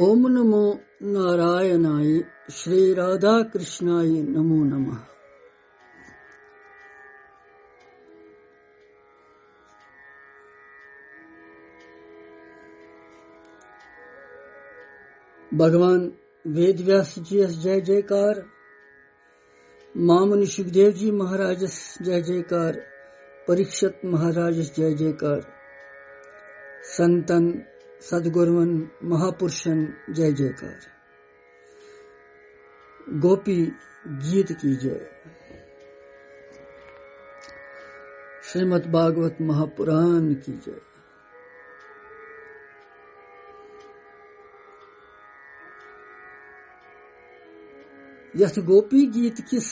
ओम नमो नारायणाय श्री राधा कृष्णाय नमो नमः। भगवान वेद व्यास जी जय जयकार, मामुनि सुखदेव जी महाराज जय जयकार, परीक्षित महाराज जय जयकार, संतन सद्गुरुवन महापुरुषन जय जयकार। गोपी गीत की जय। श्रीमद् भागवत महापुराण की जय। यथ गोपी गीत किस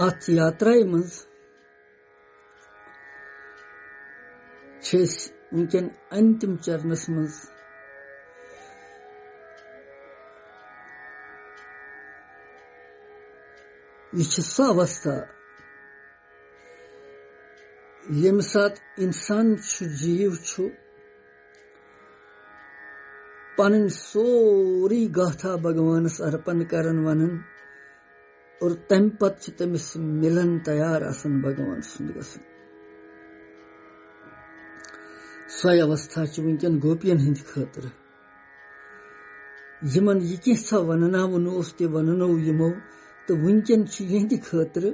अथ यात्राय मज वुनकन अंतिम चरणस मज यह सह अवस्था यम सात इंसान जीव पन सोरी गाथा भगवानस अर्पण करन वनन और तम पत तमिस मिलन तैयार आसन भगवान सुंद गसन। सो अवस्था वुनकन गोपियन हिंद खतर यमन यह कैसा वननावन ते वननो यमो तो वुनकन यहंद खतर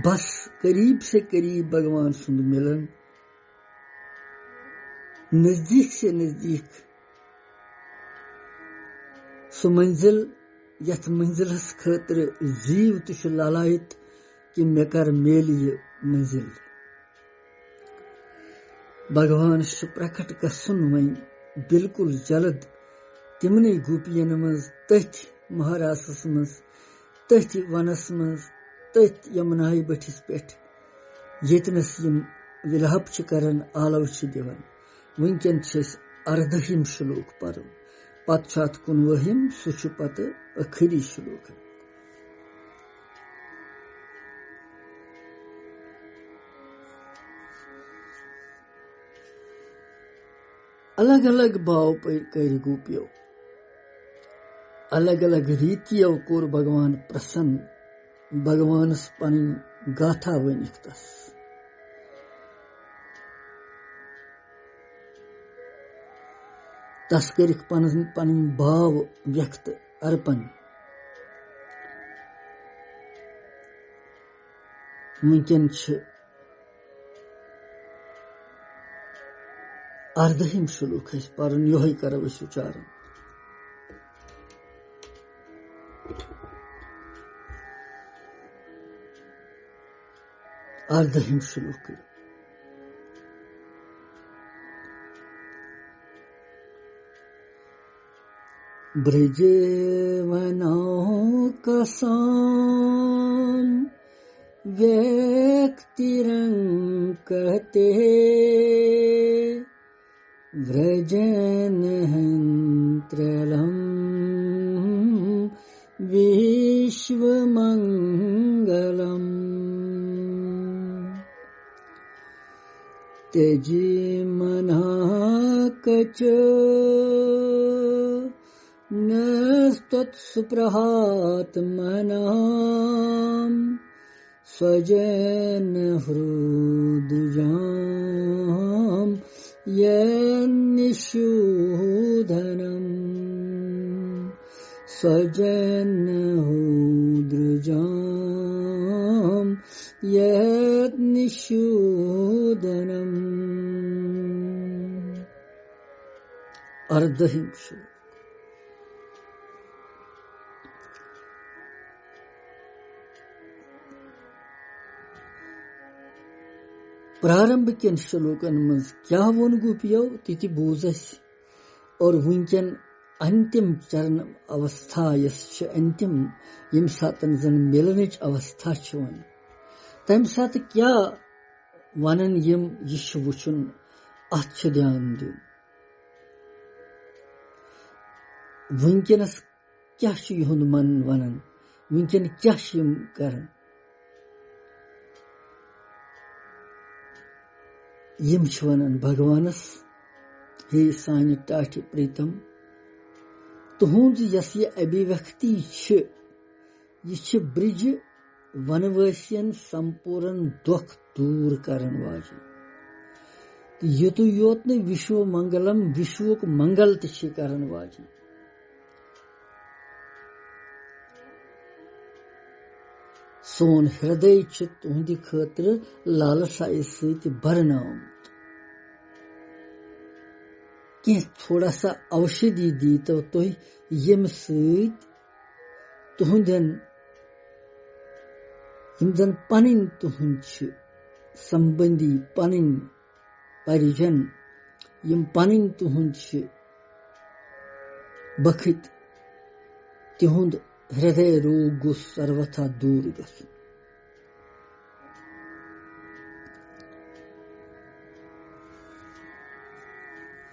बस करीब से करीब भगवान सुंद मिलन, नजदीक से नजदीक सो मंजिल यथ मंजिलस खतर जीव तुष लालायत कि मे कर मेल ये मंजिल। भगवान प्रकट गसन वन बिल्कुल जल्द तिमने गोपियन मज तथ महारासस मज तथ वनस मज तथ यमुनाय बठिस पे यतनस यम विलाप करन आलव दिवन। वुनकन अर्धहिम श्लोक पर पत 19 सह पत आखिरी श्लोक। अलग अलग भाव कर गोपियों, अलग अलग रीतियों कोर भगवान प्रसन्न, भगवानस पन गाथा वनिक तस। तस करिक पन भाव व्यक्त अर्पण। वुनकन अर्धहिम श्लोक परन योह करो उच्चारण। अर्धहिम श्लोक। ब्रज वनों का साम व्यक्ति रंग कहते, व्रजन हंत्रलम विश्व मंगलम। त्यजी मना कच नस्तत्सुप्रहात मनाम, स्वजन हृदयाम यन्निषूदनम। स्वजन हृदयाम यन्निषूदनम। अर्धहिम श्लोक। प्रारंभ के श्लोकन मज क्या वोन गोपियों ति बूझ और वुनकन अंतिम चरण अवस्था यस अंतिम यम सातन जन मिलनच अवस्था वन तम सात क्या वनन यम यह वुचुन अथ ध्यान दिन। वुनकनस क्या युहद मन वनन, वुनकन क्या कर। यम छ वनन भगवानस हे सानि टाटि प्रीतम तुहुंद यस ये अभिव्यक्ति छ ये छ ब्रिज वनवासियन संपूर्ण दुख दूर करन वाजी युतु योत न विश्व मंगलम विश्वक मंगल त छ करन वाजी सोन हृदय छ तुहंदि खतर लालसाई सति भरनाम कि थोड़ा सा औषधि दी तो यम सत तुहंदन यम जन पनिन तुहंद संबंधी पनिन परिजन यम पनिन तुहंद बखत तिहुंद हृदय रोग गो सर्वथा दूर गसु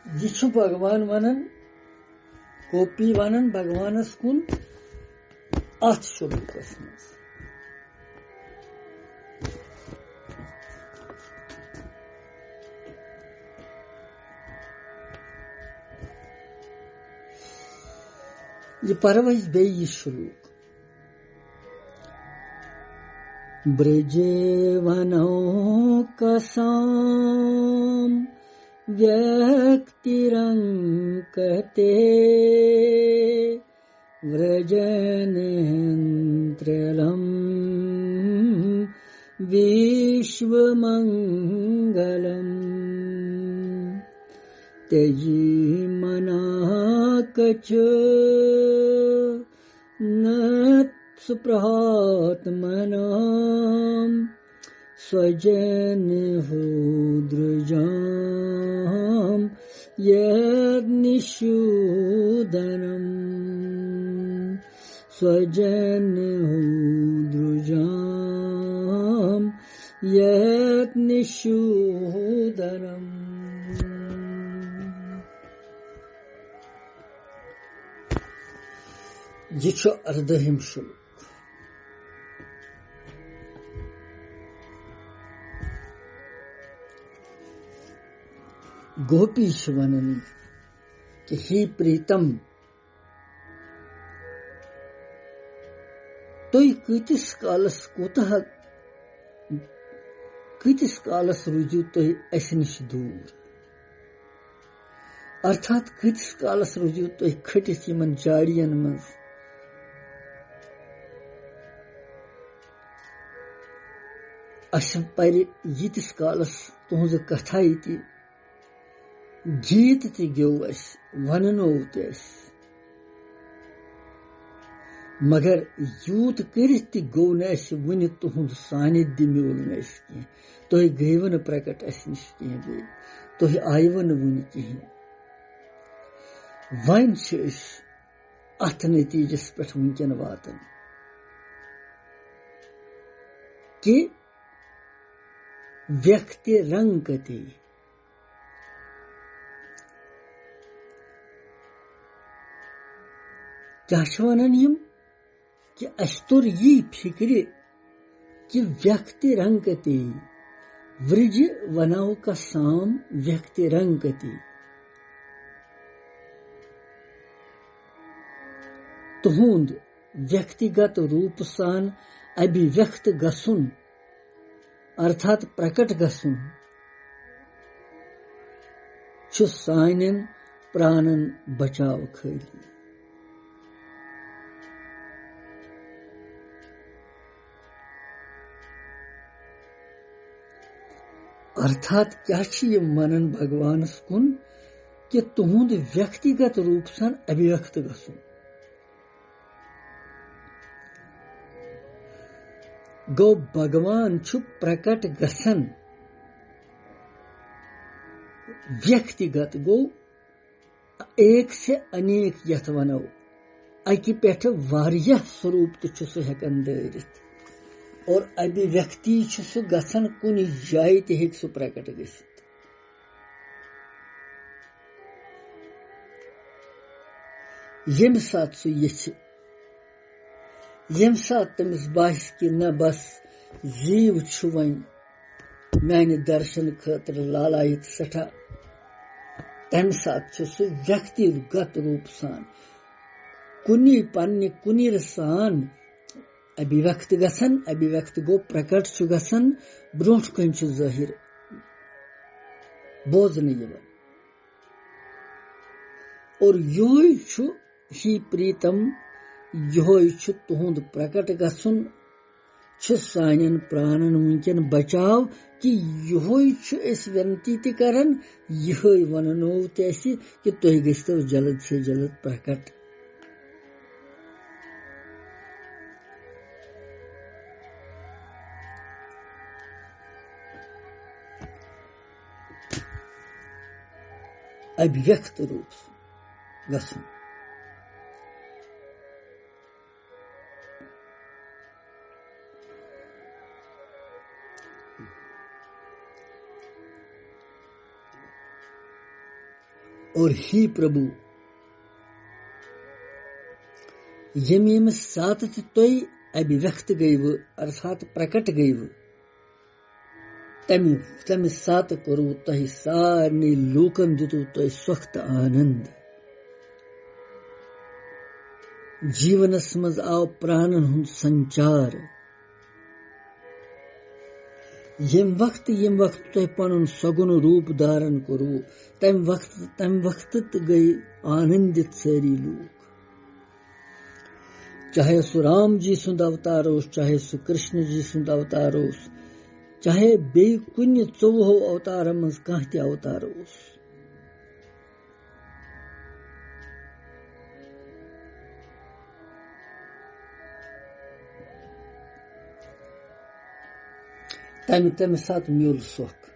यह भगवान वनन गोपी वनन भगवानस कुन अथ श्लोकस मज यह परवश बे यह श्लोक ब्रज वनो कसाम व्यक्तिरंकते व्रजनेन्द्रलम विश्वमंगलम त्यजी मनाकच न सुप्रहात्मनाम स्वजन हो द्रुजाम यज्ञशूदनम स्वजन हो द्रुजाम यज्ञशूदनम यह छ अर्धहिम श्लोक गोपी वनन कि हे प्रीतम तुई कतिस कालस रुजू तुई अस निश दूर अर्थात कतिस कालस रुजू तुई खटिस यमन जाड़ियन मज अस पर यितिस कालस तुहज कथा ये गीत त गो वनो तस मगर यूत कर गो न वन तुहद सानिध्य मिल न तुह गयव न प्रकट अस नश कह तुह आयव न वन कहें वन अथ नतीजस पे वनकन वातन कि व्यक्ति रंगते क्या वनान कि अस तोर यी फिक्र कि व्यक्ति रंगते व्रज वनाव का साम व्यक्ति रंगते तुहुंद व्यक्तिगत रूप सान अभिव्यक्त गसुन अर्थात प्रकट गसुन छु सानन प्राणन बचाव खाली अर्थात क्या मनन भगवान कुन कि तुहुंद व्यक्तिगत रूप सन अभिव्यक्त गसुन गो भगवान छु प्रकट गसन व्यक्तिगत गो एक से अनेक यथ वनो अकि पेठ वारिया स्वरूप तो हेकन दरित और अभिव्यक्ति सह गसन कुन जाय ते हेक सु प्रकट गसित यम सात सु यछ यम सात तमिस बास कि न बस जीव छु वन मैंने दर्शन खतर लालायित सठा तम साथ सु व्यक्तिगत रूप सान कुनी पन्ने कुनी सान अभिव्यक्त गसन अभिव्यक्त गो प्रकट छु गसन ब्रोंठ कन छु जाहिर बोझने यवन और योई छु ही प्रीतम योई छु तुहुंद प्रकट गसन छु सानन प्राणन मुंकन बचाव कि योई छु इस विनती ते करन योई वननो तैसी कि तोय गस्तो जल्द से जल्द प्रकट अभिव्यक्त रूप गसन और ही प्रभु यमीम सात तोय अभिव्यक्त गई वो अर्थात प्रकट गई वो तमी सात करू तह सारे लोकन दितु तह स्वक्त आनंद जीवनस मज आव प्राणन हुंद संचार यम वक्त तह पनुन सगुन रूप धारण करू तम वक्त गई आनंदित सारी लोग चाहे सु राम जी सुंद अवतार ओस चाहे सु कृष्ण जी सुंद अवतार ओस चाहे बे कुन 14 अवतार मज कह ते अवतार ओस तम सात म्यूल सोख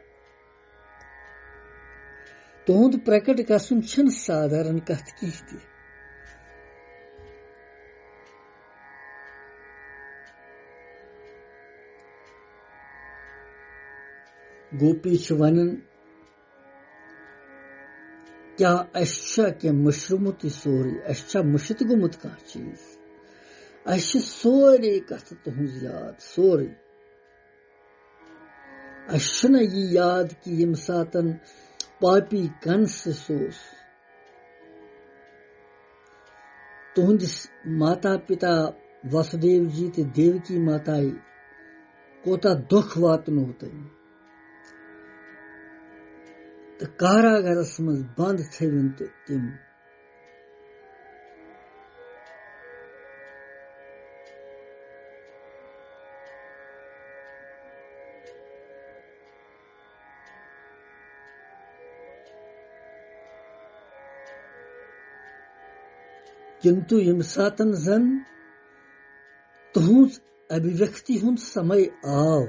तुंद प्रकट गसन छन साधारण कथ की गोपी वनन क्या क्या मुशरमुत सोरे मुशत गुमुत कह चीज सोरे कथ तुहज याद सोरे यह याद कि यम सातन पापी कंस सोस तुहंदिस माता पिता वसुदेव जी ते देवकी माताई कोता दुख वातनो तो कारागारस मज बंद थवन तो तिम किंतु यम सातन जन तुहुंज अभिव्यक्ति हुंद समय आव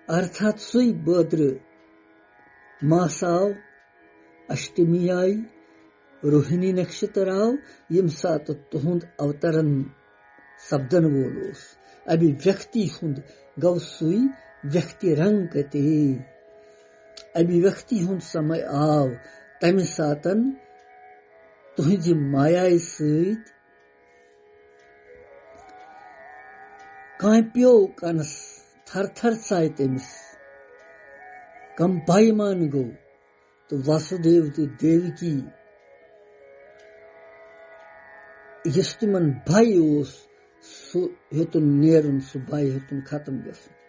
अर्थात सुई बद्र मास आव अष्टमी आई रोहिणी नक्षत्र आव यम सात तुहुंद अवतरण शब्दन वोलोस अभिव्यक्ति हुंद गौ सुई व्यक्ति रंग ते अभिव्यक्ति हुंद समय आव तमि सातन तुहज माया सत कांप्यो कनस थर थर चाय तमिस कंपायमान गो तो वासुदेव तो देवकी यस तिमन भाई ओस सु हेतुन नेरुन सु भाई हेतुन खत्म गसन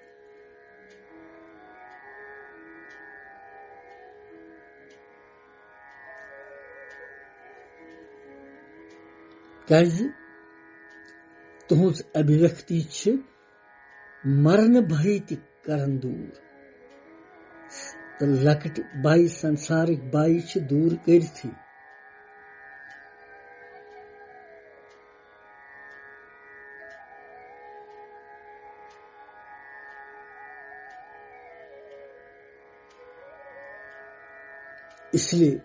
क्याज तुहज अभिव्यक्ति छ मरण भय त करन दूर तो लकट बाई संसारिक बाई छ दूर करथी इसलिए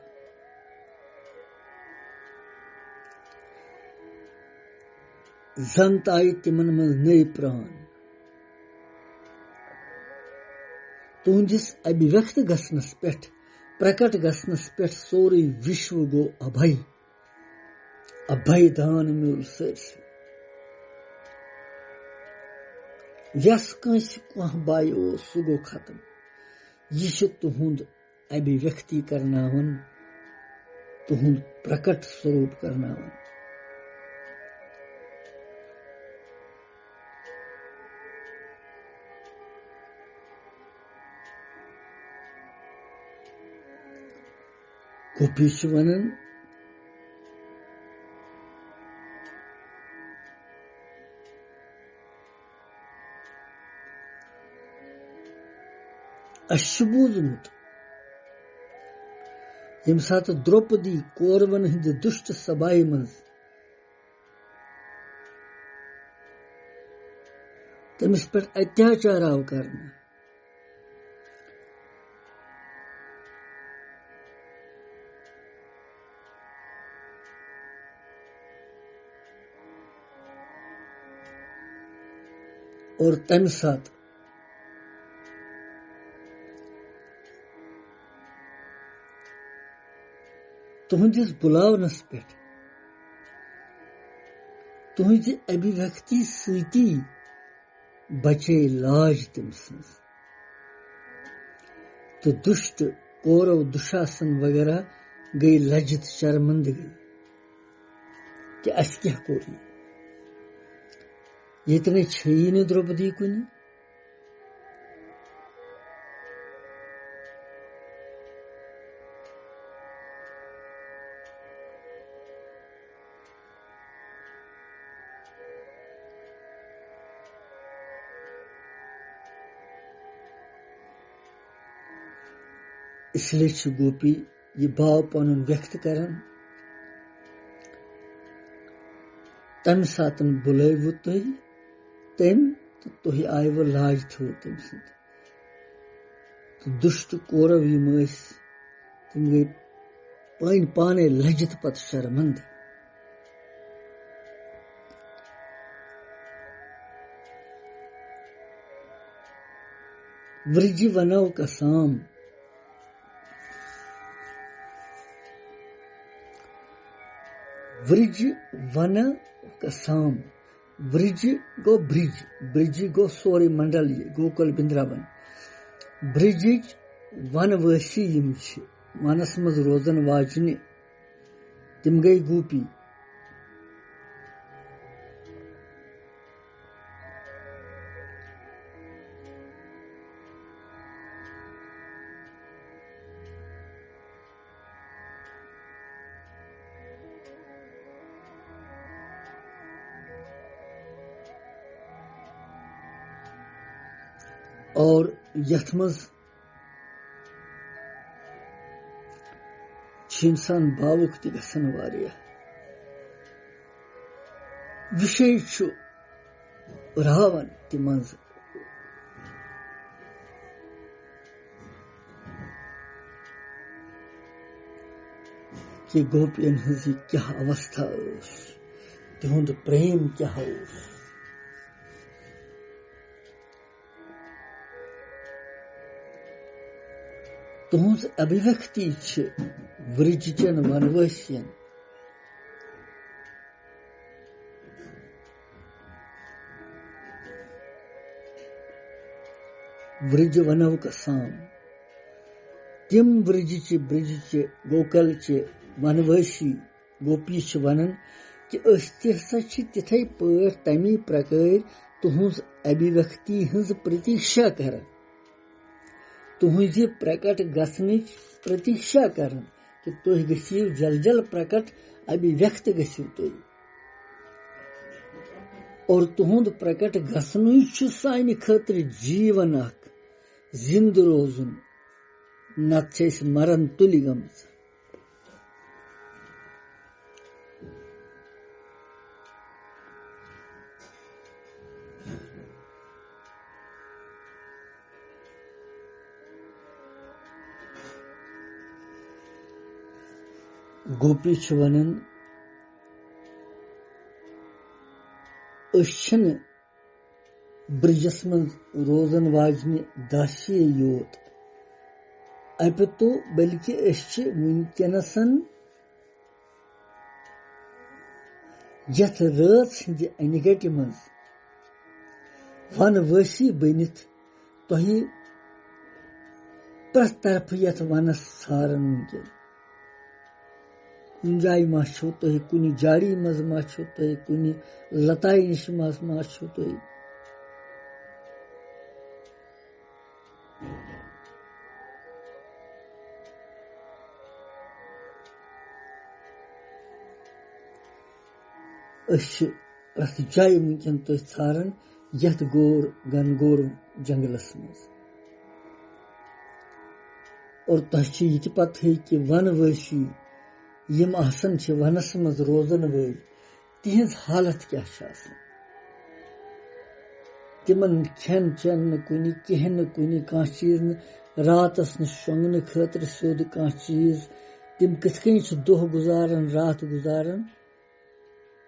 जंत आई तिमन मज नई प्राण तुंदिस अभिव्यक्त गसनस पेठ प्रकट गसनस पेठ सोरे विश्व गो अभय अभय दान मिल सरसी यस कंस कह बाय ओ सु गो खत्म यह छ तुहुंद अभिव्यक्ति करनावन, तुहुंद प्रकट स्वरूप करनावन। गोपी छ वनन अश बूजमुत यम सात द्रौपदी कौरवन हिंद दुष्ट सबाई मज तमिस पे अत्याचार आव करना, और तम साथ तुहंदिस बुलावनस पे तुहंदि अभिव्यक्ति सती बचे लाज तम सज तो दुष्ट कौरव दुशासन वगैरह गई लज्जित शर्मिंदगी कि अस क्या कोई ये तने छई न द्रौपदी कुन। इसलिए छ गोपी ये भाव पन व्यक्त करन, तम सातन बुलायु तुह तम तो तुह आयव लाज थो तम सद तो दुष्ट कौरव यम तम गई पाने लज्जित पत शर्मंद। वृज वनव कसाम वृज वन कसाम, वृज गो ब्रिज, ब्रिज गो सोरे मंडल गोकुल बिंद्रावन, ब्रिज वनवासी यम छ वनस मज रोजन वाजने तिम गई गोपी। और यथ मज इंसान भावुक ति गसन वारिया विषय छु रावन ति मज कि गोपियन हजी क्या अवस्था तिहुंद प्रेम क्या उस तुहंज अभिव्यक्ति छ वृजचन वनवासियन वृज वनव कसाम तिम वृज ब्रिज गोकल वनवासी गोपी वनन कि हसा तिथे पे तमी प्रकार तुहंज अभिव्यक्ति हज प्रतीक्षा कर, तुहंज प्रकट गसनिच प्रतीक्षा कर कि तुह गसिव जल जल प्रकट अभिव्यक्त गसिव तुह और तुहंद प्रकट गसनु सानि खतर जीवन अख जिंद रोजुन नत मरन तुलि गमज। गोपी छ वनन अशन ब्रिजस मज रोजन वाजने दासी योत अपितु बल्कि वनकनसन यथ रात हिंद अनगट मज वनवासी बनित तुह प्रथ तरफ यथ वनस सारन वुनकन कुन जाय मा छो तुह कुनि जाड़ी मज मा छो तुह कुनि लताई निश मा छो तुह प्रथ जाय वुनकन तुह सारन यथ गोर घनघोर जंगलस मज और तुह यह पता कि वनवासी यम आसन वनस मज रोजन वल तिहज हालत क्या तिमन खेन चेन कुनि कहें कुनि कह चीज रातस शोंगन खतर सोद कह चीज तिम कथ दोह गुजारन रात गुजारन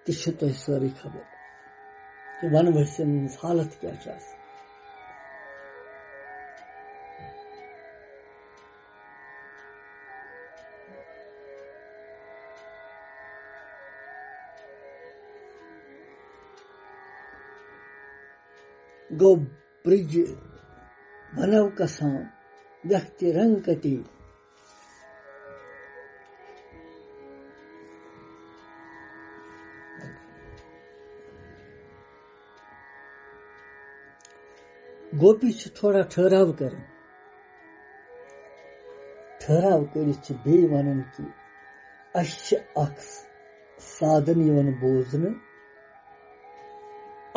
तुह सारी खबर कि वनवासियन हालत क्या गो ब्रिज बनव कसान व्यक्ति रंग कटी गोपी थोड़ा ठहराव कर बे वन कि साधन बोजन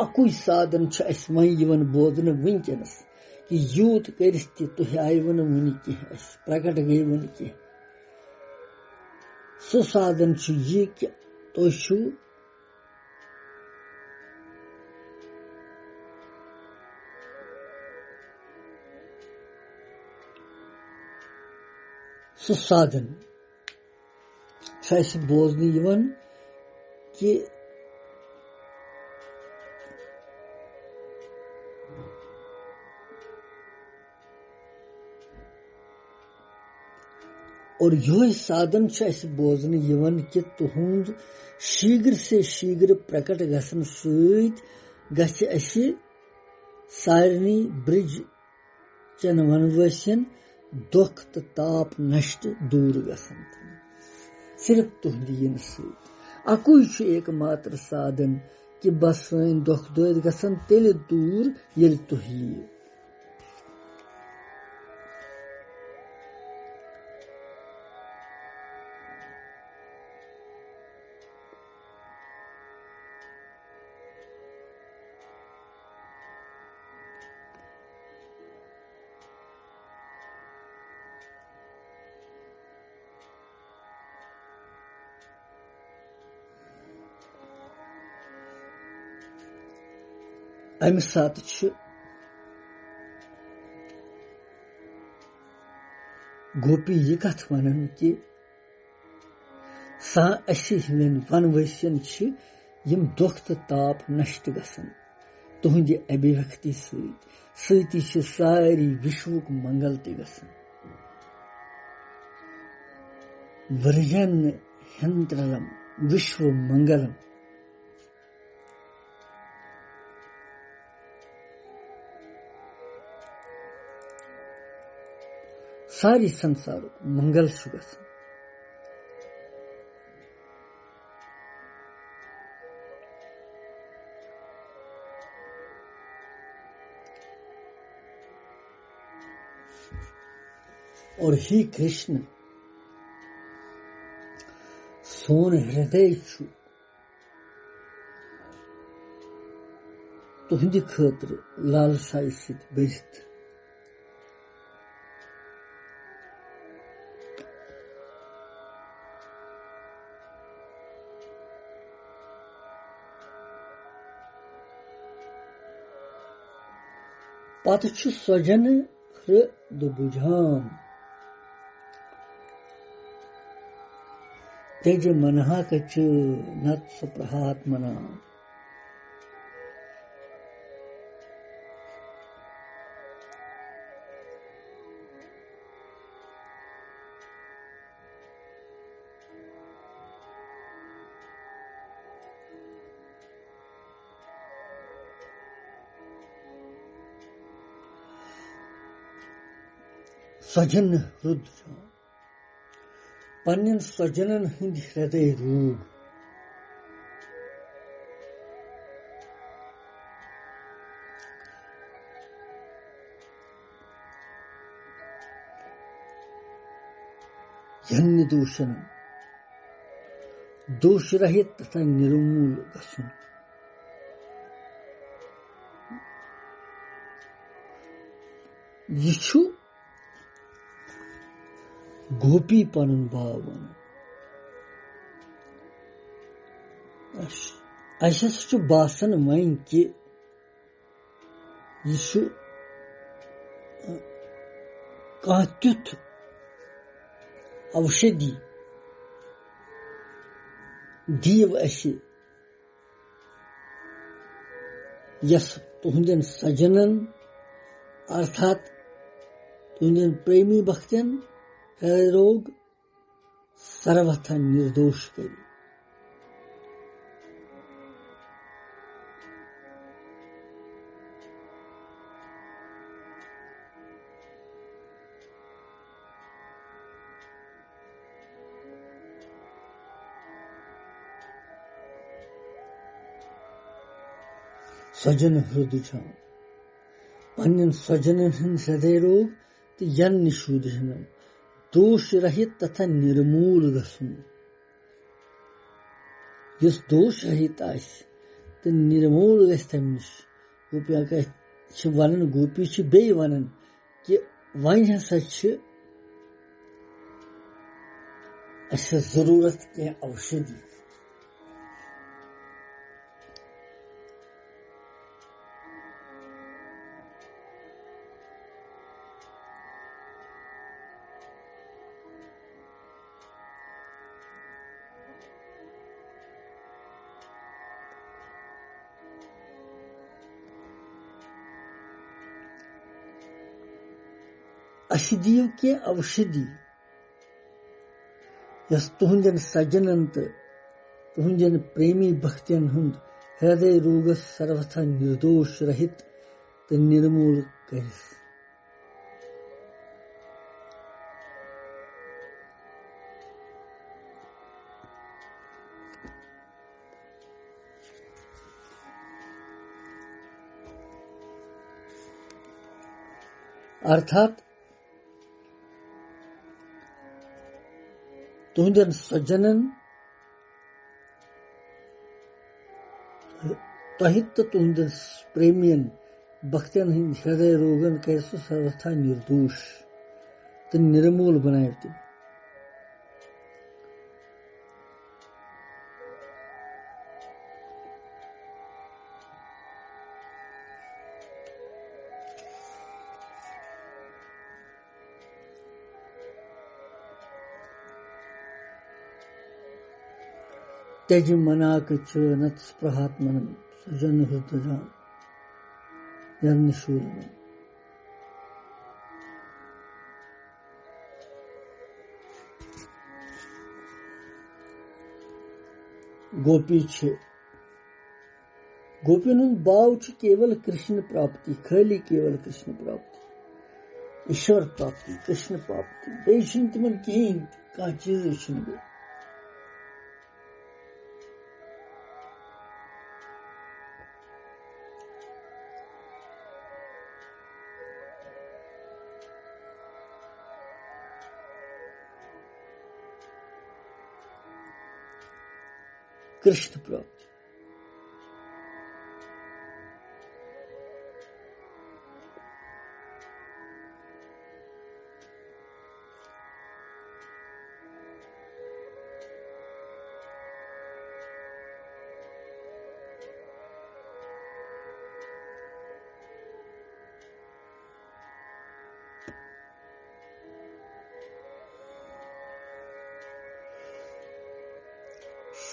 अकुई साधन वह बोजन वनकस कि यूत कर तुह आय वन वन कह प्रकट गई वन कह सो साधन यह कि तुम सो साधन बोजन कि और यह साधन बोजन कि तुहद शीघ्र से शीघ्र प्रकट गसन सारनी ब्रिज चन वनवासियन दुख तो ताप नष्ट दूर गसन सिर्फ तुहद इन अकुई एकमात्र साधन कि बस सन दुख दोद गसन तेल दूर ये तुह यीव अमि सात गोपी यह कथ वनन कि वनवासियन यम दुख तो ताप नष्ट गसन तुहद अभिव्यक्ति सती सारी विश्वक मंगल ते गसन वर्जन हंत्रम विश्व मंगलम सारी संसार मंगल गसन और ही कृष्ण सोन हृदय तुहंद खतर लालसाई सत भरित पत स्वजन हृद बुझान तेज मनहा कच नत सुप्रहात मना सजन हृद पन्न सजनन हिंद हृदय रूग जन्य दूषण दोष रहित तथा निर्मूल गसुन यह गोपी पन भावन अस बासन वन कि यह कह तुथ औषधि दीव यस तुहंदन सजनन अर्थात तुहंदन प्रेमी भक्तन हृदय रोग सर्वथा निर्दोष करी सजन हृदय पन्न सजनन हिंद हृदय रोग तो यन निशूदन दोष रहित तथा निर्मूल गसुन यस दोष रहित आस तो निर्मूल गस तम निश गोपिया वन गोपी बे वन कि वन हसा जरूरत कह औषधि अशदीव के औषधि यस तुहंदन सजनन तो तुहंदन प्रेमी भक्तन हुंद हृदय रोग सर्वथा निर्दोष रहित तो निर्मूल कर अर्थात तुहंदन सजनन तहित तुहंदन प्रेमियन भक्तन हिंद हृदय रोगन कर सर्वथा निर्दोष तो निर्मूल बनाए तुम त्यज मनाक नत स्पृहात्मन सजन हृदय यन्निशूल गोपी गोपियन बाव केवल कृष्ण प्राप्ति खाली केवल कृष्ण प्राप्ति ईश्वर प्राप्ति कृष्ण प्राप्ति बे तिमन कहीं कह चीज बे कृष्ण प्राप्ति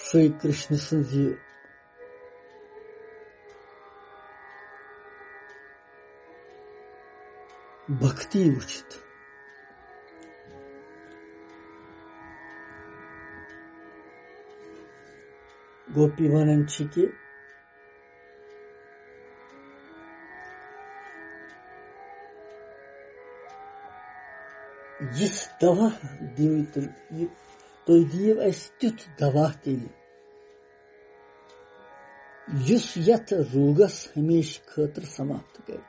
श्री कृष्ण सज भक्ति वुचित गोपी वनन कि यिस दवा दिव तुम दिव अस तुथ दवा तेल युस यथ रोगस हमेश खतर समाप्त कर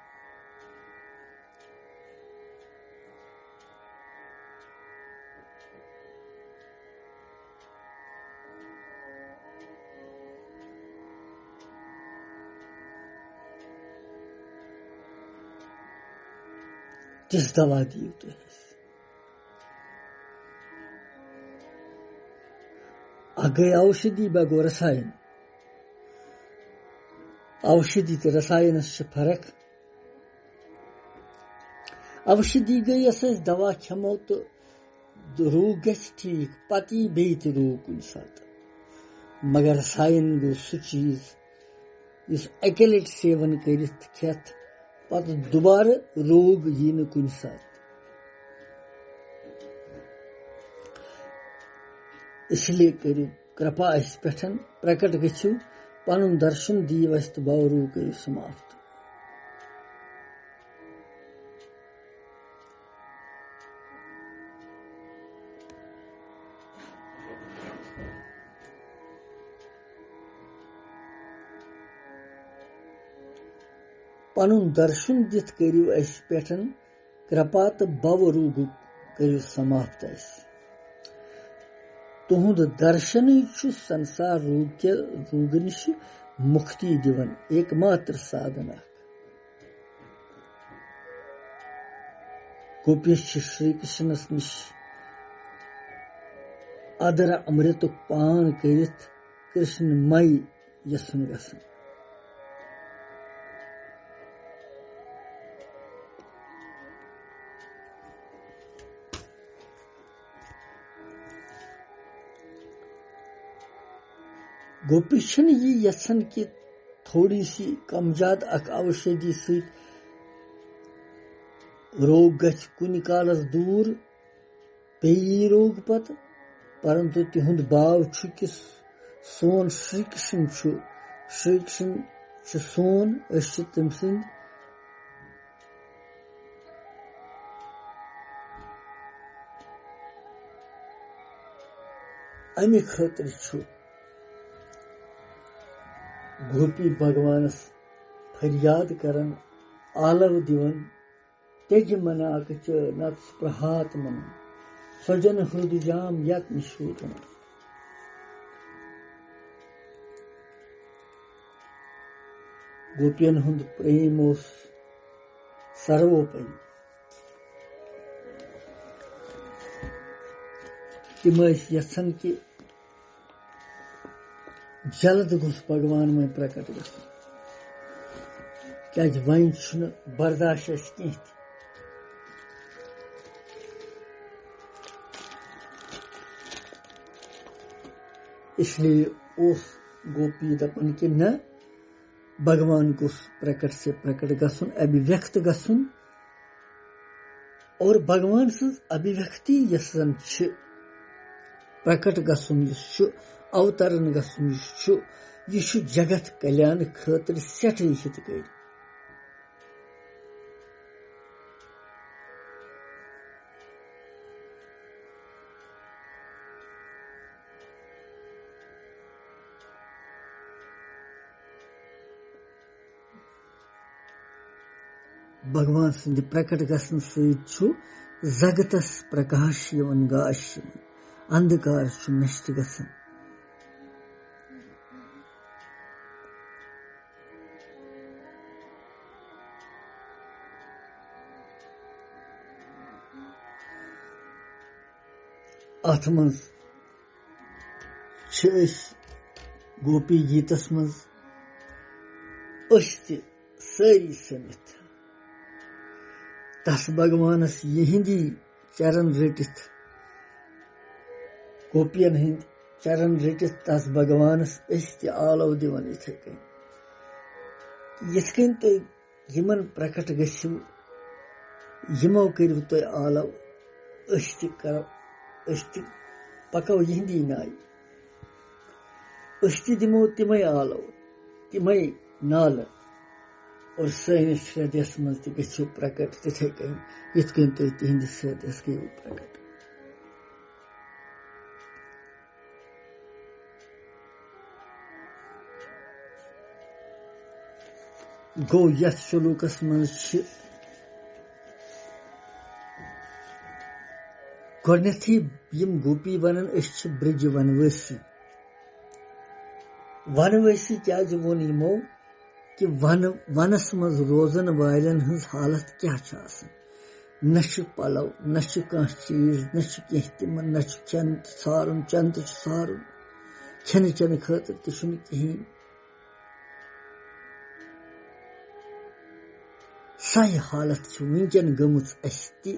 जिस दवा दिव तुम अगय औषधि बगो रसायन औषधि तो रसायन फर्क औषधि गई अस दवा खमो तो रोग ग ठीक पत बे रोग कुन सात मगर रसायन गो सह चीज इस अके लट सेवन कर खेत पत दोबारा रोग यी न कुन सात इसलिए करू कृपा अस पे प्रकट गु पन दर्शन दीव अस तो बावरू करू समाप्त पन दर्शन दित करू अस पे कृपा तो बावरू करू समाप्त अस तुहद दर्शन संसार रोग नश मुक्ति दिवन एकमात्र साधना गोपीश श्री कृष्णस नश अदर अमृत पान कर कृष्णमय यसन गसन गोपीश ये यसन कि थोड़ी सी कमजाद अक औषधि सहित रोग गछ कुन कालस दूर पे रोग पत परंतु तिहुंद भाव कि सोन श्री कृष्ण सोन तम सिंद अमि खतर गोपी भगवानस फरियाद करन आलव दिवन तेज मनाक च नत प्रहात मन स्वजन हृदय जाम यत निशूतन गोपियन हुंद प्रेम सर्वोपरि तिम यसन कि जल्द गुस भगवान में प्रकट ग क्या वन बर्दाश्त कह इसलिए उस गोपी दपन कि न भगवान गुस प्रकट से प्रकट गसन अभिव्यक्त गसन और भगवान सज अभिव्यक्ति यसन प्रकट गसन अवतरण गसन यह जगत कल्याण खतर सठे हित कर भगवान सद प्रकट गसन सहित जगतस प्रकाश यवन गाश अंधकार नष्ट गसन अथ मज गोपी गीतस मज सारी समित तस भगवानस यहिंदी चरण रटित गोपियन हिंद चरण रटित तस भगवानस आलव दिवन इथे कन यिथकन तुम यमन प्रकट गु यमो करू तुम आलव पको यहिंदी नाय दिमो तिमय आलव तिमय नाल और सैनिस हृदयस मज ति गछियो प्रकट तिथे कन यथ कन तुह तिहंदिस हृदयस गयो प्रकट। गो यथ शुलूकस मज गोडनेथी यम गोपी वनन अस ब्रिज वनवासी। वनवासी क्या वोन यमो कि वनस मज रोजन वालन हज हालत क्या न पलव न कह चीज न कह तिम न चन सारुन चन तो सारुन खन चन खतर कहें सही हालत वनकन गमुच अस ति।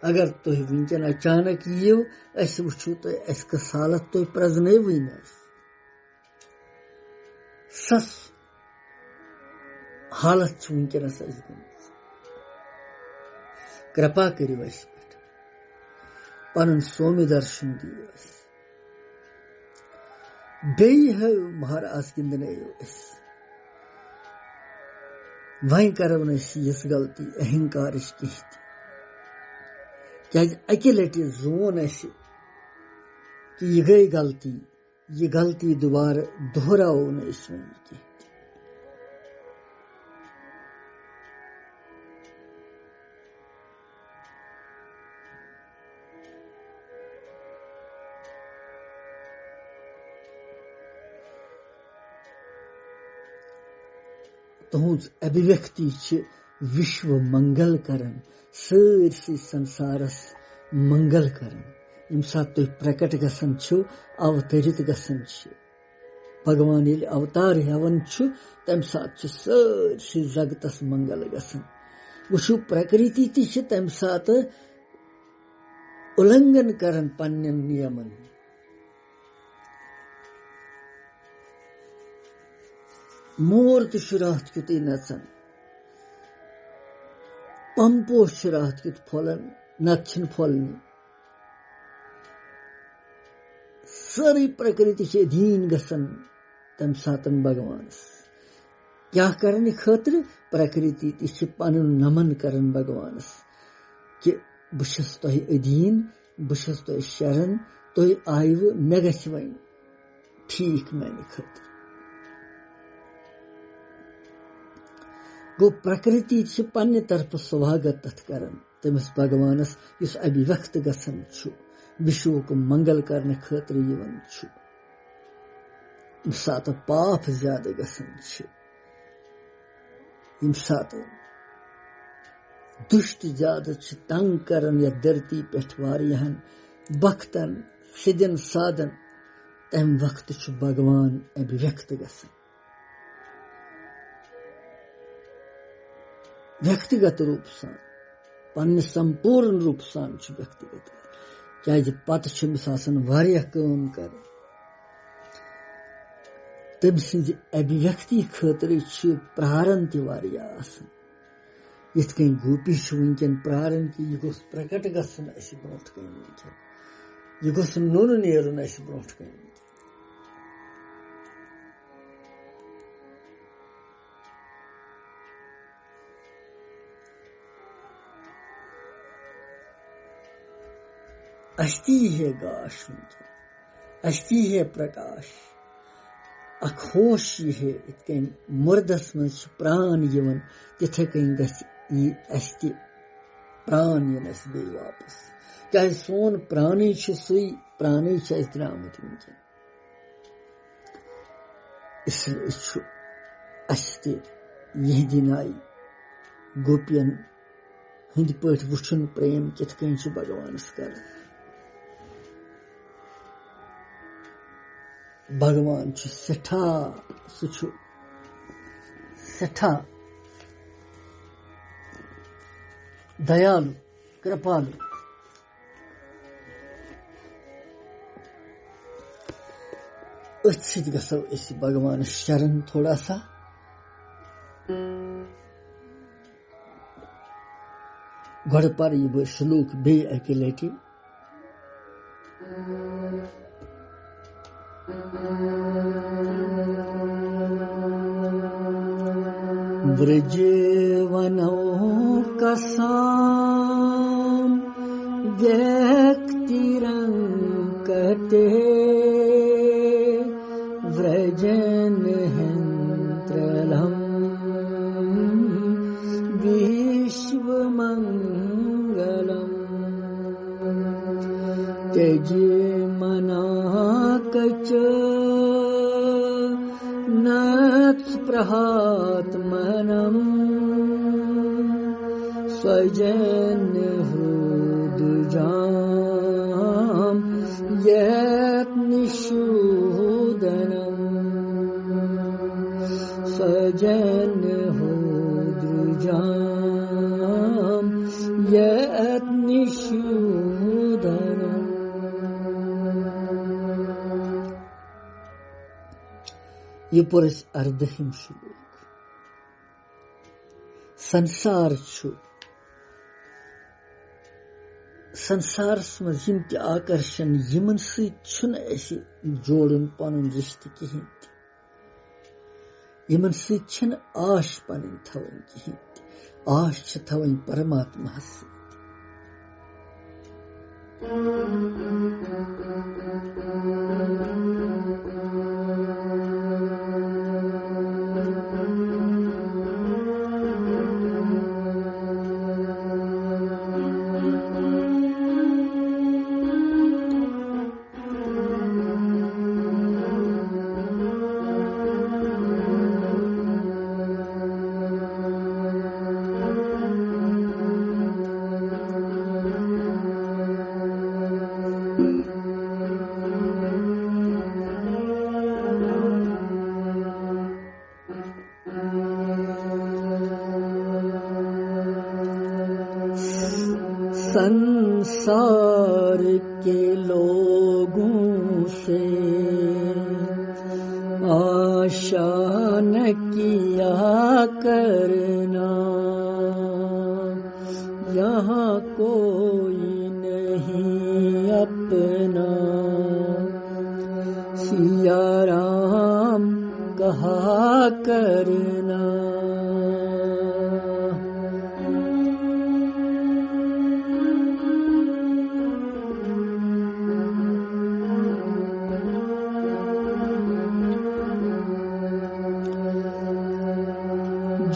अगर तुह वनकन अचानक यो अस वुचो तुह अस कस हालत तुह प्रजनवे न सस हालत वनकनस अस गमच। कृपा करो अस पे पन सोम्य दर्शन दियो अस बेयि हो महाराज गिंदनयो अस वहीं करो न यस गलती अहंकार कह क्या अकि लट जोन अस कि यह गई गलती दोबारा दोहराओ न अस वन कह। तुहज अभिव्यक्ति विश्व मंगल करन सारसी संसारस मंगल करन। यम सात तुह प्रकट गसन अवतरित गसन भगवान ये अवतार हेवन तम सात सारसी जगतस मंगल गसन। वुचु प्रकृति तम सात उल्लंघन करन पन्न नियमन। मोर तो रात क्युत नचन पंपोश रात क्युत फलन नत फलनी सारी प्रकृति अधीन गसन तम सातन भगवानस क्या करने खतर प्रकृति पन नमन करन भगवानस कि बस तुह अधीन बस तुह शरण तुह आयव मे गछ वन ठीक मैंने खतर। गो प्रकृति पन्ने तरफ स्वागत तथ करन तमिस भगवानस युस अभिव्यक्त गसन विश्व को मंगल करने खतर यवन यम सात पाप ज्यादा गसन यम सात दुष्ट ज्यादा तंग करन या धरती पे वारियाहन बख्तन सिदन साधन तम वक्त भगवान अभिव्यक्त गसन व्यक्तिगत रूप से पन्ने संपूर्ण रूप से व्यक्तिगत क्या पत कम कर तम सज अभिव्यक्ति खतर प्रारन तथ कन गोपी वनकन प्रारन कि यह गोस प्रकट गन ब्रोट कन वनकन यह गोस नुन नेरुन ब्रोट कन। अष्टी है गाश अष्टी है प्रकाश अखोश है इत कन मुर्दस मज प्राण यवन तिथे कन गि प्राण यन बे वापस चाहे सोन प्राणी सुई प्राणी द्रामुत वनकन इसलिए यह दिन आई गोपियन हंद पे वुचन प्रेम कित कन भगवानस कर। भगवान सठा सठा दयालु कृपालु अथ गो भगवान शरण थोड़ा सा गोड़ पर यह श्लोक बे अकि लटि ब्रज वनों का साम व्यक्ति रंग कहते व्रजन हंत्रलम विश्व मंगलम त्यज मना कच प्रहात्मनम् स्वजन हृदजाम यत् निषूदनम् स्वजन हृदजाम यत् निषूदनम्। ये पुरुष अर्धहिम श्लोक संसार छु संसार मज यम त आकर्षण यमन सत जोड़न पन रिश्ते कहें यमन सत आश पन थवन कहें आश थवन परमात्मा संसार के लोगों से आशा न किया करना, यहाँ कोई नहीं अपना। सिया राम कहा करना।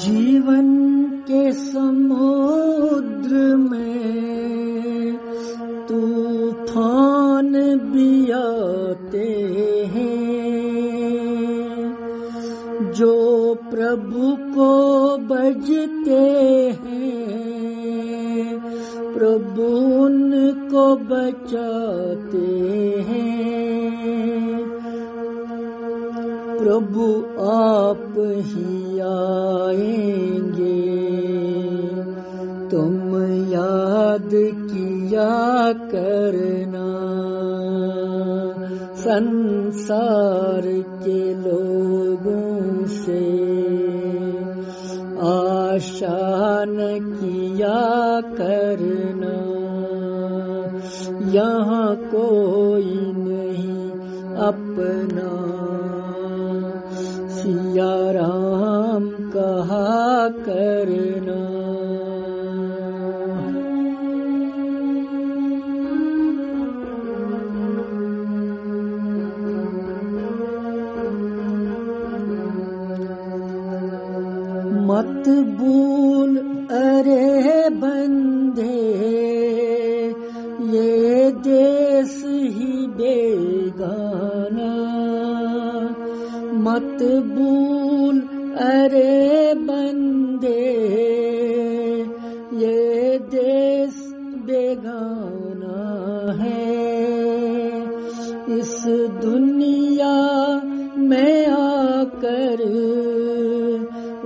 जीवन के समुद्र में तूफान भी आते हैं, जो प्रभु को भजते हैं प्रभु उनको बचाते हैं। प्रभु आप ही आएंगे, तुम याद किया करना। संसार के लोगों से आशा न किया करना, यहाँ कोई नहीं अपना। सिया राम कहा करना। मत भूल अरे बंदे, ये देश ही बेगाना। मत भूल अरे बंदे, ये देश बेगाना है। इस दुनिया में आकर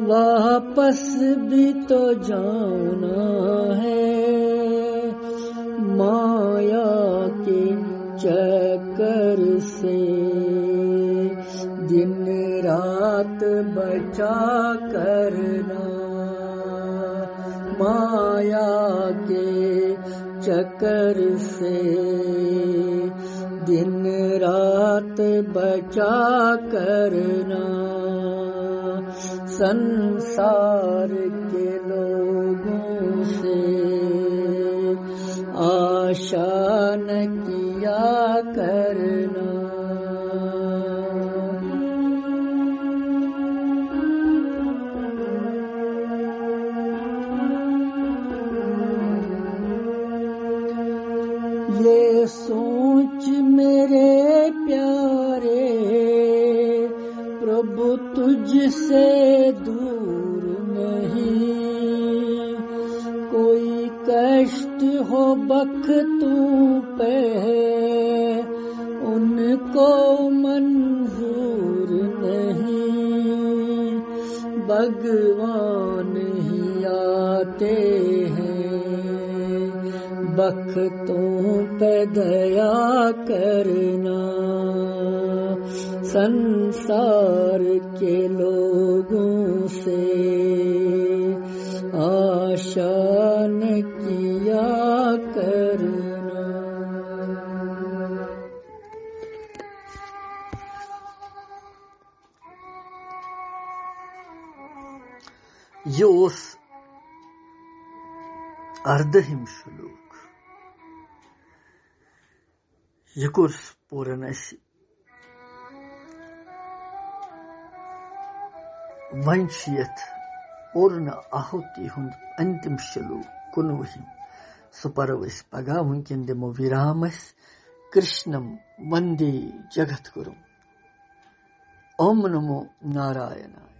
वापस भी तो जाना है। माया के चक्कर से दिन रात बचा करना। माया के चक्कर से दिन रात बचा करना। संसार के लोगों से आशा न किया करना। ये सोच मेरे प्यारे प्रभु तुझसे दूर नहीं, कोई कष्ट हो बख्तों पे उनको मंजूर नहीं, भगवान ही आते हैं बख्तों पे दया करना। संसार के लोगों से आशा न किया करना। ये ओस अर्धहिम शुलूक ये कोर्स पूरन ऐसी वंशियत पूर्ण आहुति हुंद अंतिम शुलूक कुनवहिम सुपरवस पगा वंकिन दिमो विरामस कृष्णम वंदे जगत गुरुम। ओम नमो नारायणाय।